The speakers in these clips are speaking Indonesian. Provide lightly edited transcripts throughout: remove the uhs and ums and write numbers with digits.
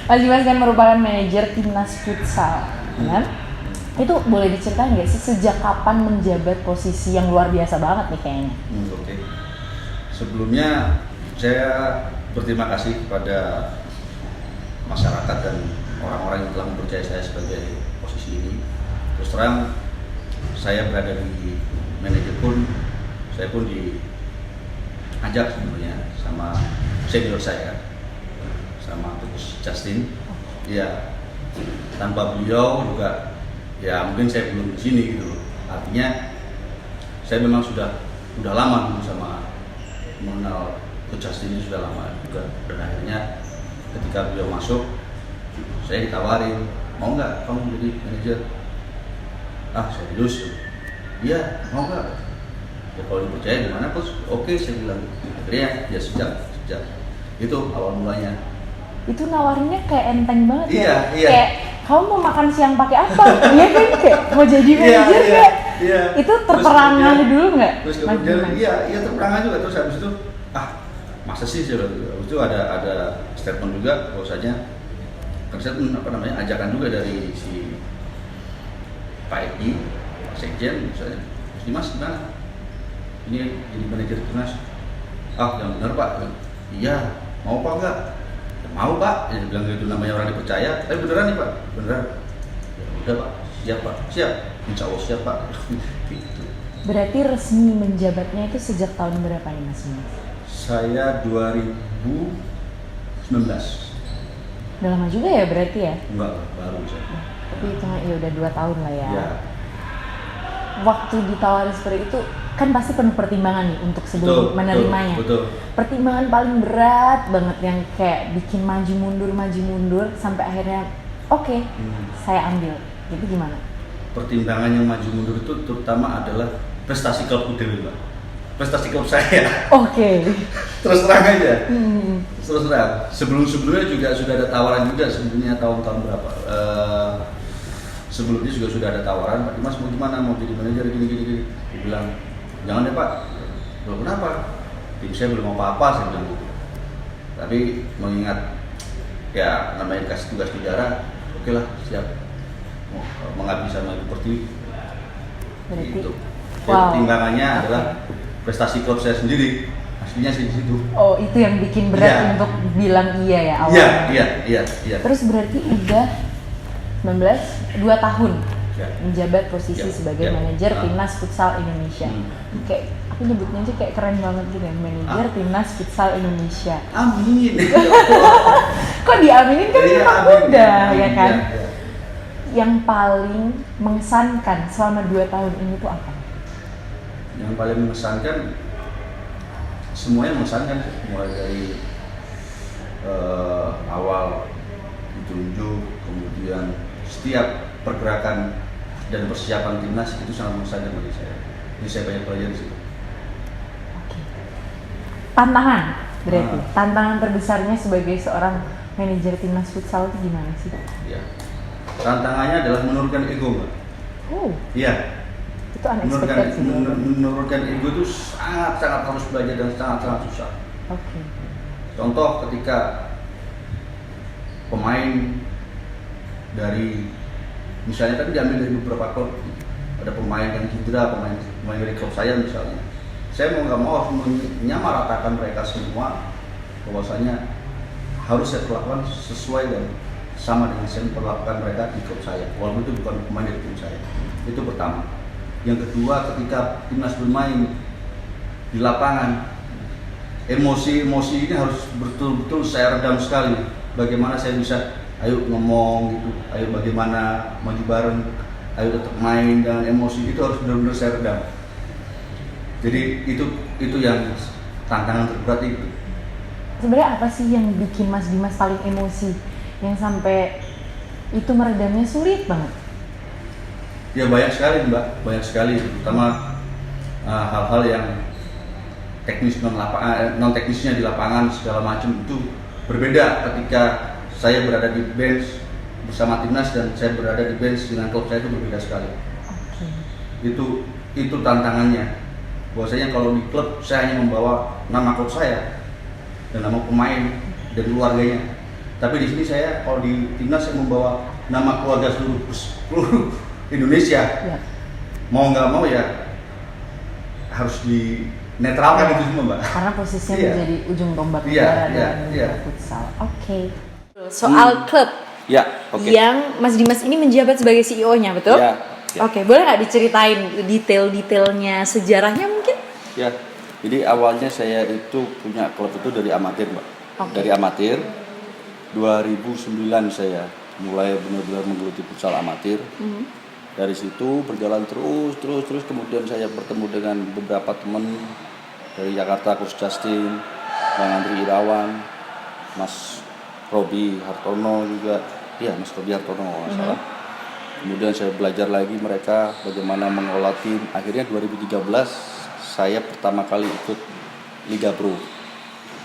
Mas Dimas kan merupakan manajer timnas futsal, kan? Itu boleh diceritain nggak sih sejak kapan menjabat posisi yang luar biasa banget nih kayaknya? Oke. Sebelumnya saya berterima kasih kepada masyarakat dan orang-orang yang telah mempercayai saya sebagai posisi ini. Terus terang, saya berada di manajer pun, saya pun diajak sebenarnya sama senior saya, sama Coach Justin. Ya, tanpa beliau juga, ya mungkin saya belum di sini gitu. Artinya, saya memang sudah lama dulu sama mengenal Coach Justin ini sudah lama juga. Dan akhirnya ketika beliau masuk, saya ditawarin, mau nggak kamu jadi manajer? Serius? Iya, mau nggak? Ya kalau dipercaya gimana Coach? Oke, saya bilang. Akhirnya ya sejak itu awal mulanya. Itu nawarinnya kayak enteng banget Iya. Kayak kamu mau makan siang pakai apa? Iya kan, kayak mau jadi manajer nggak? Iya. Itu terperangah dulu nggak? Terus kemudian iya terperangah juga. Terus habis itu masa sih habis itu ada statement juga bahwasanya statement ajakan juga dari si Pak Edi, Pak Sekjen misalnya, Mas Dimas gimana? Ini jadi manajer timnas. Yang benar Pak. Iya, mau Pak enggak? Ya, mau Pak. Ya bilang gitu, namanya orang dipercaya. Tapi beneran nih Pak, beneran. Ya udah Pak, siap Pak, siap. Insya Allah siap Pak. Gitu. Berarti resmi menjabatnya itu sejak tahun berapa nih Mas Dimas? Saya 2019. Udah lama juga ya berarti ya? Enggak, baru saya. Tapi itu ya udah 2 tahun lah ya. Ya. Waktu ditawarin seperti itu kan pasti penuh pertimbangan nih untuk sebelum menerimanya. Betul. Pertimbangan paling berat banget yang kayak bikin maju mundur sampai akhirnya oke, saya ambil. Jadi gimana? Pertimbangan yang maju mundur itu terutama adalah prestasi klub Dewi, Mbak. Prestasi klub saya. Oke. Terus terang aja. Terus terang. Sebelumnya juga sudah ada tawaran juga sebelumnya tahun-tahun berapa. Sebelumnya juga sudah ada tawaran, Pak Dimas mau gimana, mau jadi manajer gini. Dia bilang, jangan deh Pak. Belum kenapa? Tim saya belum apa-apa, saya bilang gitu. Tapi mengingat ya namanya kasih tugas negara, oke lah siap. Mengabdi sama Ibu Pertiwi. Berarti Gitu. Pertimbangannya adalah prestasi klub saya sendiri. Aslinya sih di situ. Oh, itu yang bikin berat untuk bilang iya ya awalnya. Iya. Terus berarti udah 2 tahun menjabat posisi sebagai manajer timnas futsal Indonesia. Kayak aku nyebutnya aja kayak keren banget gitu ya, manajer timnas futsal Indonesia. Amin. Kok diaminin kan memang udah ya kan? Ya. Yang paling mengesankan selama 2 tahun ini tuh apa? Yang paling mengesankan, semuanya mengesankan, mulai dari awal ditunjuk, kemudian setiap pergerakan dan persiapan timnas itu sangat mengesankan bagi saya. Jadi saya banyak belajar di situ. Oke. Tantangan berarti, tantangan terbesarnya sebagai seorang manajer timnas futsal itu gimana sih? Ya. Tantangannya adalah menurunkan ego, Mbak. Oh. Iya. Itu unexpected sih. Menurunkan ego itu sangat harus belajar dan sangat susah. Oke. Contoh ketika pemain dari misalnya kan diambil dari beberapa klub, ada pemain yang cedera, pemain dari klub saya misalnya. Saya mau nggak mau harus menyamaratakan mereka semua, bahwasanya harus saya perlakukan sesuai dan sama dengan saya memperlakukan mereka di klub saya, walaupun itu bukan pemain dari tim saya. Itu pertama. Yang kedua, ketika timnas bermain di lapangan, emosi ini harus betul-betul saya redam sekali. Bagaimana saya bisa, ayo ngomong gitu, ayo bagaimana maju bareng, ayo tetap main dengan emosi, itu harus benar-benar saya redam. Jadi itu yang tantangan terberat itu. Sebenarnya apa sih yang bikin Mas Dimas paling emosi, yang sampai itu meredamnya sulit banget? Ya banyak sekali Mbak, banyak sekali, terutama hal-hal yang teknis non teknisnya di lapangan segala macam itu berbeda ketika saya berada di bench bersama timnas dan saya berada di bench dengan klub saya, itu berbeda sekali. Okay. Itu tantangannya. Bahwasanya kalau di klub saya hanya membawa nama klub saya dan nama pemain dan keluarganya. Tapi di sini saya kalau di timnas saya membawa nama keluarga seluruh Indonesia. Ya. Mau nggak mau ya harus dinetralkan itu semua, Mbak. Karena posisinya menjadi ujung tombak negara dalam futsal. Oke. Soal klub yang Mas Dimas ini menjabat sebagai CEO-nya, betul? Ya. Oke, boleh nggak diceritain detail-detailnya, sejarahnya mungkin? Ya, jadi awalnya saya itu punya klub itu dari amatir, Mbak. Dari amatir, 2009 saya mulai benar-benar menggeluti futsal amatir. Dari situ berjalan terus, kemudian saya bertemu dengan beberapa teman dari Jakarta, Coach Justin, Bang Andri Irawan, Mas Robi Hartono juga, Mas Robi Hartono nggak salah. Kemudian saya belajar lagi mereka bagaimana mengelola tim. Akhirnya 2013 saya pertama kali ikut Liga Pro.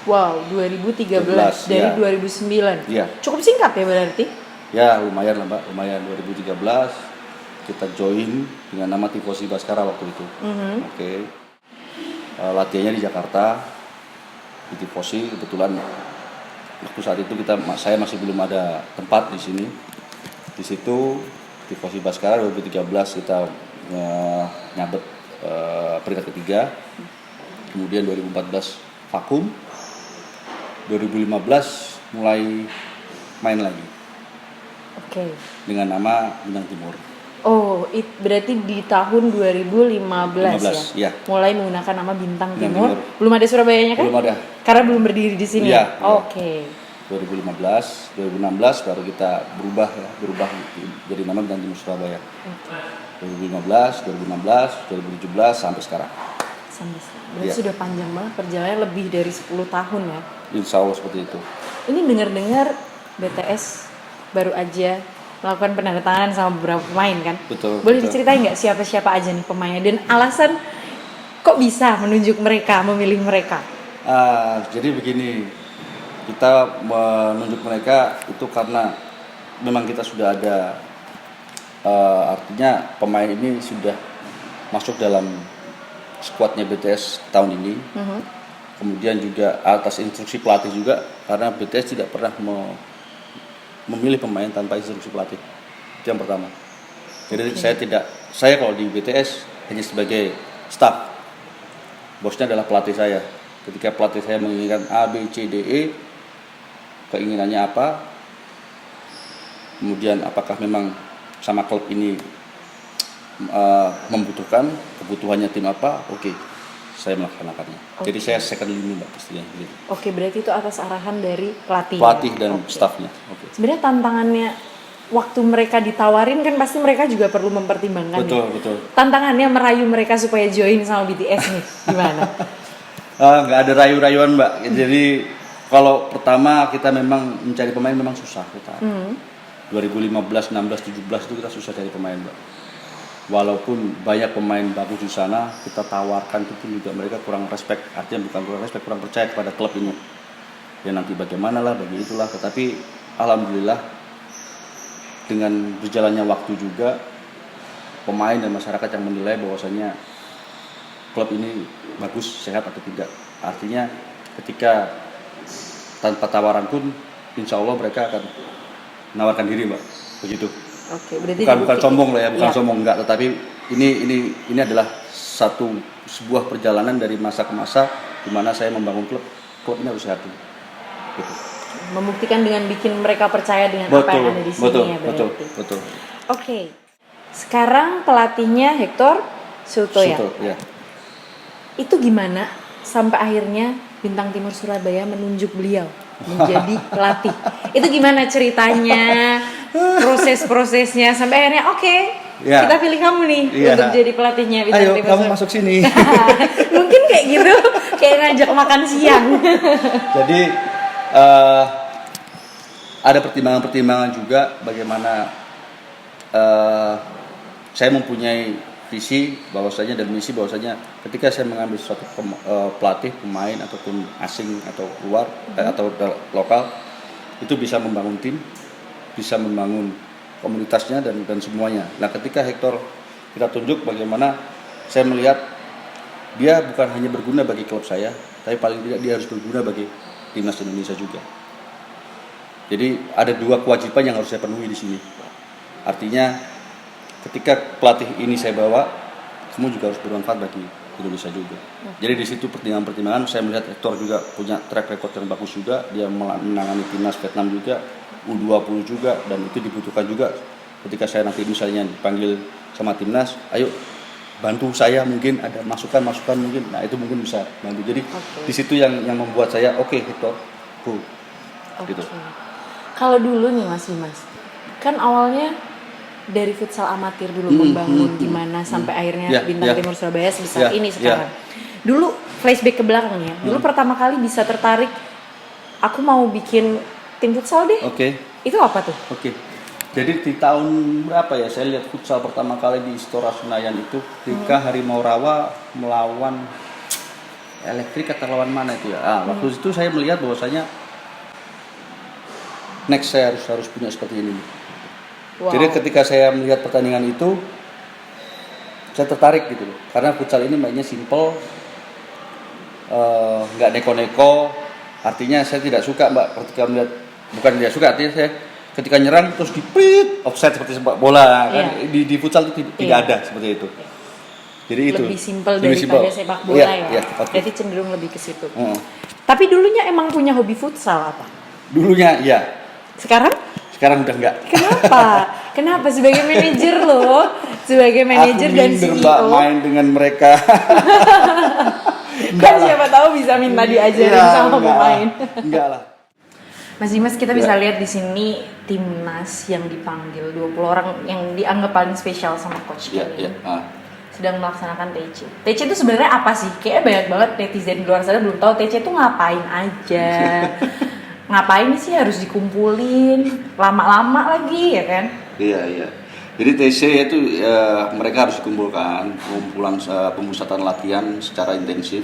Wow, 2013 dari 2009. Iya. Cukup singkat ya berarti? Ya, lumayan lah, Mbak. Lumayan 2013 kita join dengan nama Tifosi Baskara waktu itu. Oke. Latihannya di Jakarta di Tifosi, kebetulan waktu saat itu saya masih belum ada tempat di sini. Di situ Tifosi Baskara 2013 kita nyabet peringkat ketiga. Kemudian 2014 vakum. 2015 mulai main lagi. Oke. Dengan nama Bintang Timur. Oh, berarti di tahun 2015 ya? Mulai menggunakan nama Bintang Timur. Belum ada Surabayanya kan? Belum ada. Karena belum berdiri di sini. Iya. Oke. 2015, 2016 baru kita berubah jadi nama Bintang Timur Surabaya. 2015, 2017 sampai sekarang. Berarti sudah panjang banget perjalanan, lebih dari 10 tahun ya? Insya Allah seperti itu. Ini dengar-dengar BTS baru aja melakukan penandatanganan sama beberapa pemain kan? Betul. Boleh diceritain nggak siapa-siapa aja nih pemainnya dan alasan kok bisa menunjuk mereka, memilih mereka? Jadi begini, kita menunjuk mereka itu karena memang kita sudah ada, artinya pemain ini sudah masuk dalam skuadnya BTS tahun ini. Kemudian juga atas instruksi pelatih juga, karena BTS tidak pernah memilih pemain tanpa instruksi pelatih. Itu yang pertama. Jadi saya kalau di BTS hanya sebagai staff. Bosnya adalah pelatih saya. Ketika pelatih saya menginginkan A, B, C, D, E, keinginannya apa, kemudian apakah memang sama klub ini membutuhkan, kebutuhannya tim apa, oke, saya melaksanakannya. Jadi saya second line, Mbak, pastinya gitu. Oke, berarti itu atas arahan dari pelatih. Pelatih dan stafnya. Sebenarnya tantangannya waktu mereka ditawarin kan pasti mereka juga perlu mempertimbangkan. Betul. Tantangannya merayu mereka supaya join sama BTS nih, gimana? Nggak ada rayu-rayuan, Mbak. Jadi kalau pertama kita memang mencari pemain memang susah kita. 2015, 16, 17 itu kita susah cari pemain, Mbak. Walaupun banyak pemain bagus di sana, kita tawarkan itu pun juga mereka kurang respect. Artinya bukan kurang respect, kurang percaya kepada klub ini. Ya nanti bagaimana lah, bagi itulah. Tetapi alhamdulillah dengan berjalannya waktu juga pemain dan masyarakat yang menilai bahwasanya klub ini bagus, sehat atau tidak. Artinya ketika tanpa tawaran pun insya Allah mereka akan menawarkan diri, Mbak. Begitu. Oke, berarti bukan sombong lah ya, sombong enggak, tetapi ini adalah sebuah perjalanan dari masa ke masa di mana saya membangun klub ini harus sehat. Gitu. Membuktikan dengan bikin mereka percaya dengan apa yang ada di sini ya berarti. Betul. Oke. Sekarang pelatihnya Hector Sutoya. Ya. Itu gimana sampai akhirnya Bintang Timur Surabaya menunjuk beliau menjadi pelatih? Itu gimana ceritanya? Proses-prosesnya sampai akhirnya kita pilih kamu nih untuk jadi pelatihnya Bintang Timur. Ayo kamu masuk sini. Mungkin kayak gitu, kayak ngajak makan siang. Jadi ada pertimbangan-pertimbangan juga bagaimana saya mempunyai visi bahwasanya dan misi bahwasanya ketika saya mengambil suatu pelatih, pemain ataupun asing atau luar atau lokal itu bisa membangun tim, bisa membangun komunitasnya dan semuanya. Nah, ketika Hector kita tunjuk bagaimana saya melihat dia bukan hanya berguna bagi klub saya, tapi paling tidak dia harus berguna bagi timnas Indonesia juga. Jadi ada 2 kewajiban yang harus saya penuhi di sini. Artinya ketika pelatih ini saya bawa, kamu juga harus bermanfaat bagi Indonesia juga. Jadi di situ pertimbangan-pertimbangan saya melihat Hector juga punya track record yang bagus juga, dia menangani timnas Vietnam juga, U20 juga, dan itu dibutuhkan juga ketika saya nanti misalnya dipanggil sama timnas, ayo bantu saya, mungkin ada masukan mungkin, nah itu mungkin bisa bantu. Jadi di situ yang membuat saya oke, Hector, go. Gitu. Kalau dulu nih Mas Dimas, kan awalnya dari futsal amatir dulu membangun gimana sampai akhirnya Bintang Timur Surabaya sebesar ini sekarang. Dulu flashback ke belakangnya, dulu pertama kali bisa tertarik, aku mau bikin tim futsal deh. Itu apa tuh? Jadi di tahun berapa ya saya lihat futsal pertama kali di Istora Senayan itu ketika Harimau Rawa melawan Elektrik atau lawan mana itu ya. Waktu itu saya melihat bahwasanya next saya harus punya seperti ini. Jadi ketika saya melihat pertandingan itu saya tertarik gitu loh. Karena futsal ini mainnya simple, nggak neko-neko. Artinya saya tidak suka Mbak ketika melihat, bukan tidak suka, artinya saya ketika nyerang terus dipit offside seperti sepak bola kan di futsal itu tidak ada seperti itu. Jadi itu lebih simpel daripada sepak bola ya. Jadi cenderung lebih ke situ. Tapi dulunya emang punya hobi futsal apa? Dulunya iya. Sekarang udah enggak. Kenapa sebagai manajer loh, sebagai manajer dan CEO Mbak main dengan mereka. Kan siapa tahu bisa minta diajarin sama pemain. Enggak lah. Mas Dimas, kita bisa lihat di sini timnas yang dipanggil 20 orang yang dianggap paling spesial sama coach Kelly. Sedang melaksanakan TC. TC itu sebenarnya apa sih? Kayaknya banyak banget netizen di luar sana belum tahu TC itu ngapain aja. Ngapain sih harus dikumpulin lama-lama lagi ya kan? Iya. Jadi TC itu mereka harus dikumpulkan, kumpulan pemusatan latihan secara intensif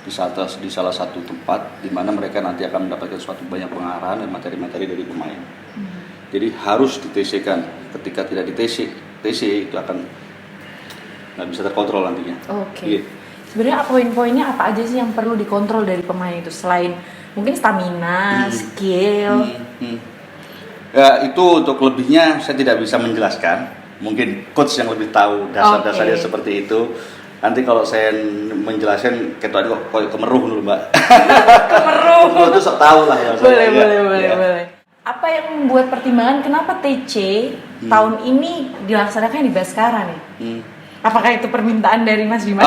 di salah satu tempat di mana mereka nanti akan mendapatkan suatu banyak pengarahan dan materi-materi dari pemain. Jadi harus di TC-kan. Ketika tidak di TC itu akan nggak bisa terkontrol nantinya. Sebenarnya poin-poinnya apa aja sih yang perlu dikontrol dari pemain itu selain mungkin stamina, skill? Ya itu untuk lebihnya saya tidak bisa menjelaskan. Mungkin coach yang lebih tahu dasar-dasarnya seperti itu. Nanti kalau saya menjelaskan ketua kok kemeruh dulu Mbak. Kemeruh itu sok tahu lah ya. Boleh. Apa yang membuat pertimbangan kenapa TC tahun ini dilaksanakan di Baskara nih? Apakah itu permintaan dari Mas Dimas?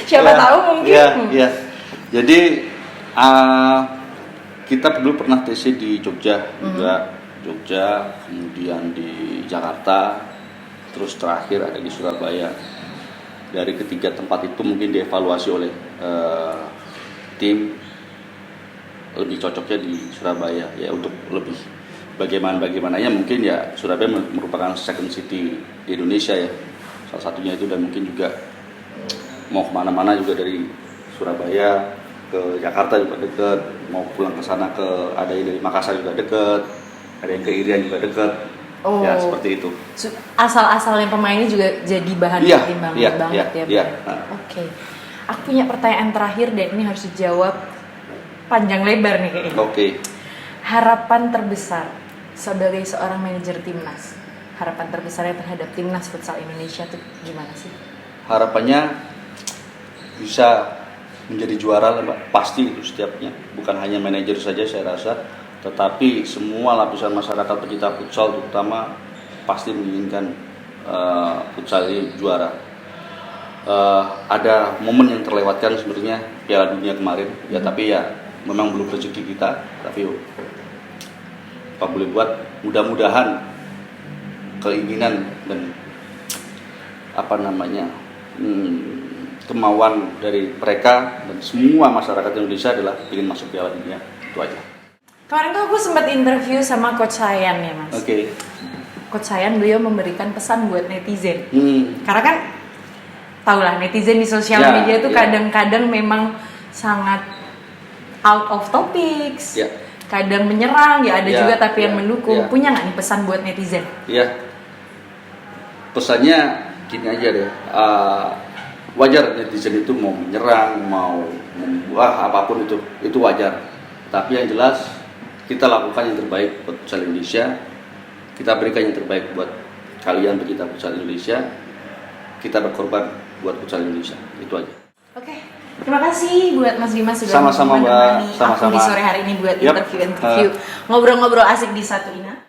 Siapa tahu mungkin. Iya. Jadi kita dulu pernah TC di Jogja juga, kemudian di Jakarta, terus terakhir ada di Surabaya. Dari ketiga tempat itu mungkin dievaluasi oleh tim lebih cocoknya di Surabaya ya, untuk lebih bagaimananya mungkin ya Surabaya merupakan second city di Indonesia ya, salah satunya itu, dan mungkin juga mau kemana-mana juga dari Surabaya ke Jakarta juga dekat, mau pulang ke sana ada yang dari Makassar juga dekat, ada yang ke Irian juga dekat. Ya seperti itu. Asal-asalnya pemainnya juga jadi bahan pertimbangan banget ya. Aku punya pertanyaan terakhir dan ini harus dijawab panjang lebar nih kayaknya. Harapan terbesar sebagai seorang manajer timnas, harapan terbesarnya terhadap timnas futsal Indonesia tuh gimana sih? Harapannya bisa menjadi juara lah Mbak, pasti itu setiapnya. Bukan hanya manajer saja saya rasa, tetapi semua lapisan masyarakat pecinta futsal terutama pasti menginginkan futsal ini juara. Ada momen yang terlewatkan sebenarnya Piala Dunia kemarin ya, tapi ya memang belum rezeki kita, tapi apa boleh buat, mudah-mudahan keinginan dan kemauan dari mereka dan semua masyarakat Indonesia adalah ingin masuk Piala Dunia, itu aja. Kemarin tuh aku sempat interview sama Coach Sayan ya Mas. Coach Sayan beliau memberikan pesan buat netizen. Karena kan tahulah netizen di sosial media tuh kadang-kadang memang sangat out of topics. Kadang menyerang ya ada juga tapi yang mendukung. Punya nggak nih pesan buat netizen? Pesannya gini aja deh. Wajar netizen itu mau menyerang, mau membuah apapun itu wajar. Tapi yang jelas kita lakukan yang terbaik buat futsal Indonesia. Kita berikan yang terbaik buat kalian pecinta futsal Indonesia. Kita berkorban buat futsal Indonesia. Itu aja. Oke. Terima kasih buat Mas Dimas sudah Sama-sama, Mbak. menemani aku Sama-sama. di sore hari ini buat Yap. interview ngobrol-ngobrol asik di Satu Ina.